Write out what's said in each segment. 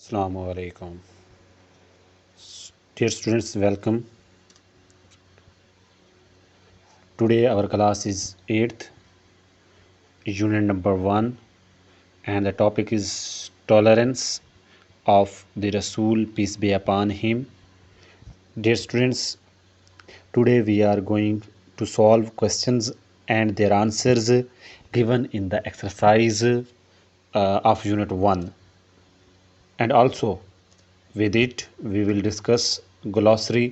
Assalamu alaikum. Dear students, welcome. Today our class is 8th, unit number 1, and the topic is tolerance of the Rasul, peace be upon him. Dear students, today we are going to solve questions and their answers given in the exercise of unit 1. And also with it we will discuss glossary.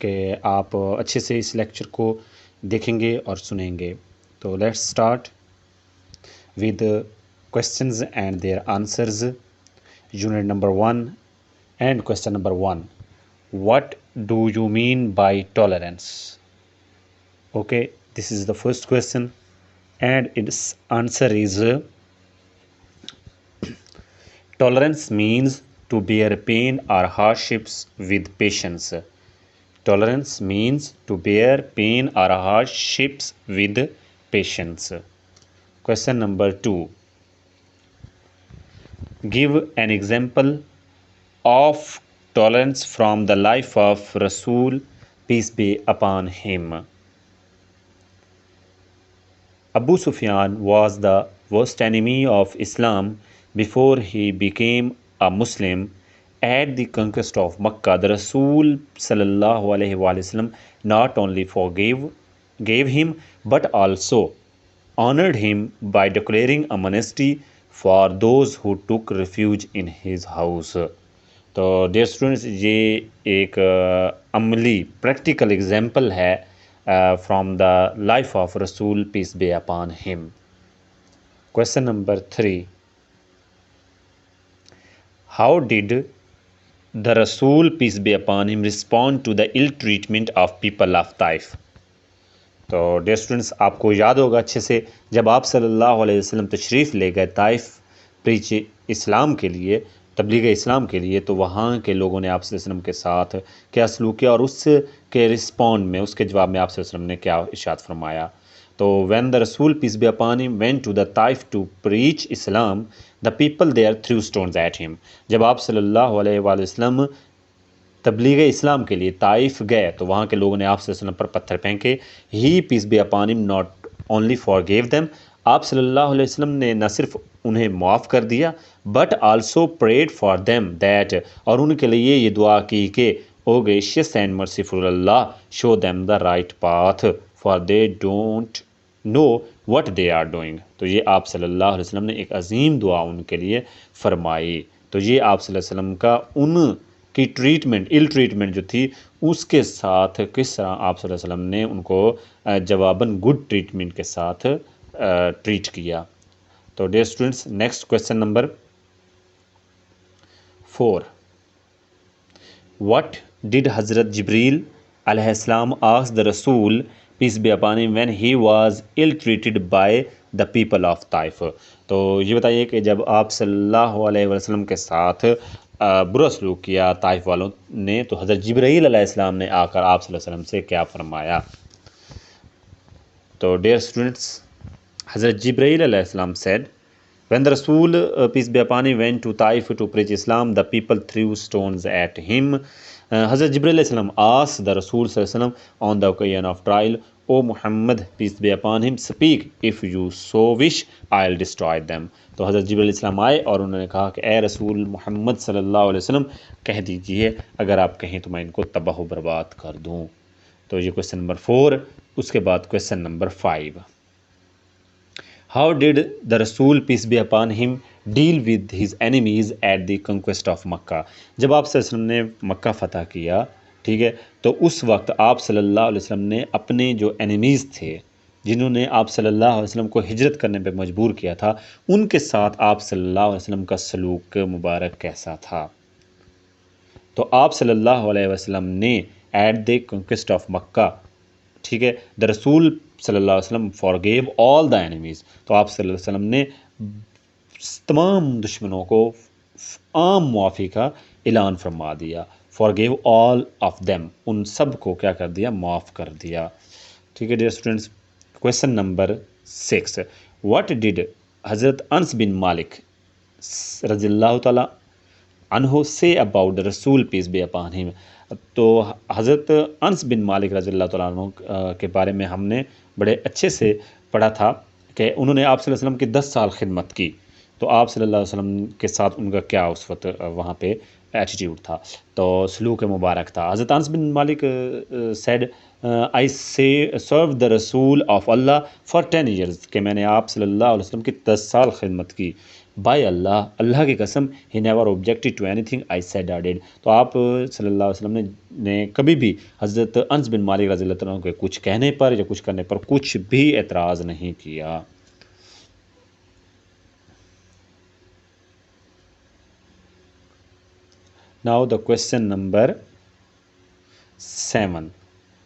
کہ آپ اچھے سے اس lecture کو دیکھیں گے اور سنیں گے. تو let's start with questions and their answers. Unit number 1 and question number 1. What do you mean by tolerance? Okay, this is the first question and its answer is tolerance means to bear pain or hardships with patience. Tolerance means to bear pain or hardships with patience. Question number 2. Give an example of tolerance from the life of Rasul, peace be upon him. Abu Sufyan was the worst enemy of Islam before he became a Muslim. At the conquest of Makkah, the Rasul sallallahu alaihi wasallam not only gave him but also honored him by declaring amnesty for those who took refuge in his house. تو dear students یہ ایک عملی practical example ہے from the life of رسول پیس بے upon ہم. Question number 3. How did the Rasul, peace be upon him, respond to the ill treatment of people of Taif? تو dear students آپ کو یاد ہوگا اچھے سے جب آپ صلی اللہ علیہ وسلم تشریف لے گئے طائف پریچ اسلام کے لیے، تبلیغ اسلام کے لیے، تو وہاں کے لوگوں نے آپ صلی اللہ علیہ وسلم کے ساتھ کیا سلوک کیا اور اس کے رسپونڈ میں، اس کے جواب میں آپ صلی اللہ علیہ وسلم نے کیا ارشاد فرمایا. تو when the Rasul, peace be upon him, went to the Taif to preach Islam, the people there threw stones at him. جب آپ صلی اللہ علیہ وآلہ وسلم تبلیغ اسلام کے لیے طائف گئے تو وہاں کے لوگوں نے آپ صلی اللہ علیہ وسلم پر پتھر پھینکے. He, peace be upon him, not only forgave them. آپ صلی اللہ علیہ وسلم نے نہ صرف انہیں معاف کر دیا but also prayed for them that، اور ان کے لیے یہ دعا کی کہ O gracious and merciful Allah, show them the right path for they don't know what they are doing. تو یہ آپ صلی اللہ علیہ وسلم نے ایک عظیم دعا ان کے لیے فرمائی. تو یہ آپ صلی اللہ علیہ وسلم کا ان کی ٹریٹمنٹ، ill ٹریٹمنٹ جو تھی اس کے ساتھ کس طرح آپ صلی اللہ علیہ وسلم نے ان کو جواباً گڈ ٹریٹمنٹ کے ساتھ ٹریٹ کیا. تو dear students next question number 4. What did Hazrat Jibreel علیہ السلام ask the Rasul, peace be upon him, when he was ill treated by the people of Taif? تو یہ بتائیے کہ جب آپ صلی اللہ علیہ وسلم کے ساتھ برا سلوک کیا طائف والوں نے تو حضرت جبرائیل علیہ السلام نے آ کر آپ صلی اللہ علیہ وسلم سے کیا فرمایا. تو ڈیئر اسٹوڈنٹس حضرت جبرائیل علیہ السلام said, when the Rasul, peace be upon him, went to Taif to preach Islam, the people threw stones at him. Hazrat Jibreel علیہ السلام asked the Rasul صلی اللہ علیہ وسلم on the occasion of trial, O Muhammad, peace be upon him, speak, if you so wish, I'll destroy them. تو حضرت جبرائیل علیہ السلام آئے اور انہوں نے کہا کہ اے رسول محمد صلی اللہ علیہ وسلم کہہ دیجئے اگر آپ کہیں تو میں ان کو تباہ و برباد کر دوں. تو یہ کویشچن نمبر 4. اس کے بعد question number 5. How did the Rasul, peace be upon him, deal with his enemies at the conquest of Makkah? جب آپ صلی اللہ علیہ وسلم نے مکہ فتح کیا، ٹھیک ہے، تو اس وقت آپ صلی اللہ علیہ وسلم نے اپنے جو انیمیز تھے جنہوں نے آپ صلی اللہ علیہ وسلم کو ہجرت کرنے پہ مجبور کیا تھا، ان کے ساتھ آپ صلی اللہ علیہ وسلم کا سلوک مبارک کیسا تھا؟ تو آپ صلی اللہ علیہ وسلم نے ایٹ دی کنکسٹ آف مکہ، ٹھیک ہے، دا رسول صلی اللہ علیہ وسلم forgave all the enemies. تو آپ صلی اللہ علیہ وسلم نے تمام دشمنوں کو عام معافی کا اعلان فرما دیا. forgave all of them، ان سب کو کیا کر دیا؟ معاف کر دیا. ٹھیک ہے dear students. Question number 6. What did حضرت انس بن مالک رضی اللہ تعالیٰ عنہ سے اباؤٹ دا رسول پیس بی اپان ہم. تو حضرت انس بن مالک رضی اللہ تعالیٰ عنہ کے بارے میں ہم نے بڑے اچھے سے پڑھا تھا کہ انہوں نے آپ صلی اللہ علیہ وسلم کی 10 سال خدمت کی. تو آپ صلی اللہ علیہ وسلم کے ساتھ ان کا کیا اس وقت وہاں پہ ایٹیٹیوڈ تھا، تو سلوک مبارک تھا. حضرت انس بن مالک سیڈ آئی سرو دا رسول آف اللہ فار 10 ایئرز، کہ میں نے آپ صلی اللہ علیہ وسلم کی 10 سال خدمت کی. بائی اللہ کی قسم he never objected to any thing I said are dead. تو آپ صلی اللہ علیہ وسلم نے کبھی بھی حضرت انس بن مالک رضی اللہ عنہ کے کچھ کہنے پر یا کچھ کرنے پر کچھ بھی اعتراض نہیں کیا. Now the question number 7.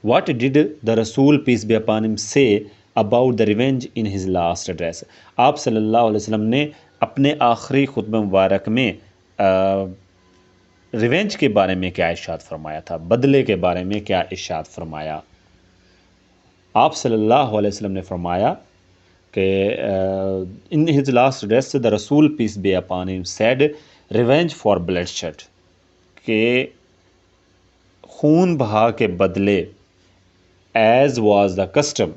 What did the Rasul peace be upon him say about the revenge in his last address? آپ صلی اللہ علیہ وسلم نے اپنے آخری خطبہ مبارک میں ریونج کے بارے میں کیا ارشاد فرمایا تھا، بدلے کے بارے میں کیا ارشاد فرمایا؟ آپ صلی اللہ علیہ وسلم نے فرمایا کہ in his last address the Rasul peace be upon him said revenge for bloodshed، کہ خون بہا کے بدلے ایز واز دا کسٹم،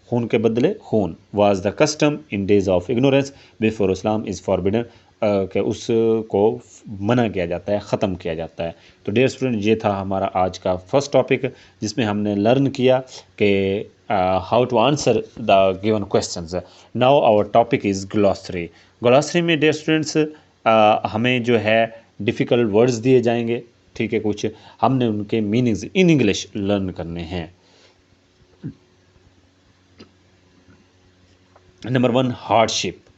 خون کے بدلے خون was the custom in days of ignorance before Islam is forbidden, کہ اس کو منع کیا جاتا ہے، ختم کیا جاتا ہے. تو ڈیئر اسٹوڈنٹ، یہ تھا ہمارا آج کا فرسٹ ٹاپک، جس میں ہم نے لرن کیا کہ how to answer the given questions. Now our topic is glossary. Glossary میں ڈیئر اسٹوڈنٹس ہمیں جو ہے ڈیفیکلٹ ورڈز دیے جائیں گے، ٹھیک ہے، کچھ ہم نے ان کے میننگز ان انگلش لرن کرنے ہیں. نمبر 1 ہارڈ شپ،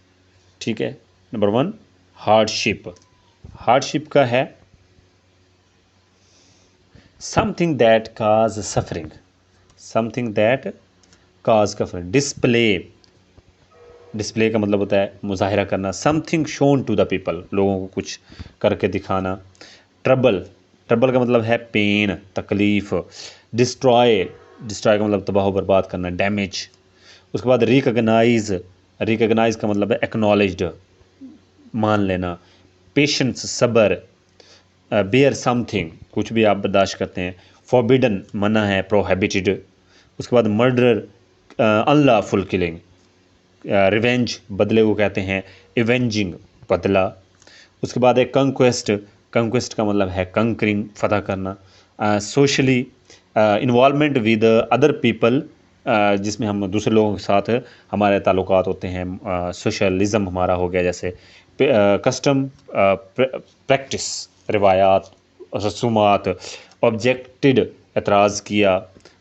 ٹھیک ہے، number 1 hardship. Hardship کا ہے something that causes suffering, something that causes suffering. Display کا مطلب ہوتا ہے مظاہرہ کرنا. Something shown to the people, لوگوں کو کچھ کر کے دکھانا. ٹربل کا مطلب ہے پین، تکلیف. ڈسٹرائے کا مطلب تباہ و برباد کرنا، ڈیمیج. اس کے بعد ریکگنائز کا مطلب ہے ایکنالجڈ، مان لینا. پیشنس صبر. بیئر سم تھنگ کچھ بھی آپ برداشت کرتے ہیں. فوربیڈن منع ہے، پروہیبٹڈ. اس کے بعد مرڈر انلا فل کلنگ. ریونج بدلے کو کہتے ہیں، ایونجنگ بدلہ. اس کے بعد ہے کنکویسٹ کا مطلب ہے کنکرنگ، فتح کرنا. Socially involvement with other people, جس میں ہم دوسرے لوگوں کے ساتھ ہمارے تعلقات ہوتے ہیں. سوشلزم ہمارا ہو گیا، جیسے کسٹم، پریکٹس روایات، رسومات. آبجیکٹڈ اعتراض کیا،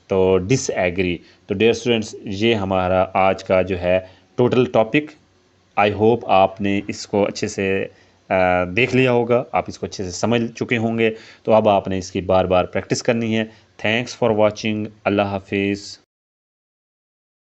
تو ڈس ایگری. تو ڈیئر اسٹوڈنٹس، یہ ہمارا آج کا جو ہے ٹوٹل ٹاپک. آئی ہوپ آپ نے اس کو اچھے سے دیکھ لیا ہوگا، آپ اس کو اچھے سے سمجھ چکے ہوں گے. تو اب آپ نے اس کی بار بار پریکٹس کرنی ہے. Thanks for watching. اللہ حافظ.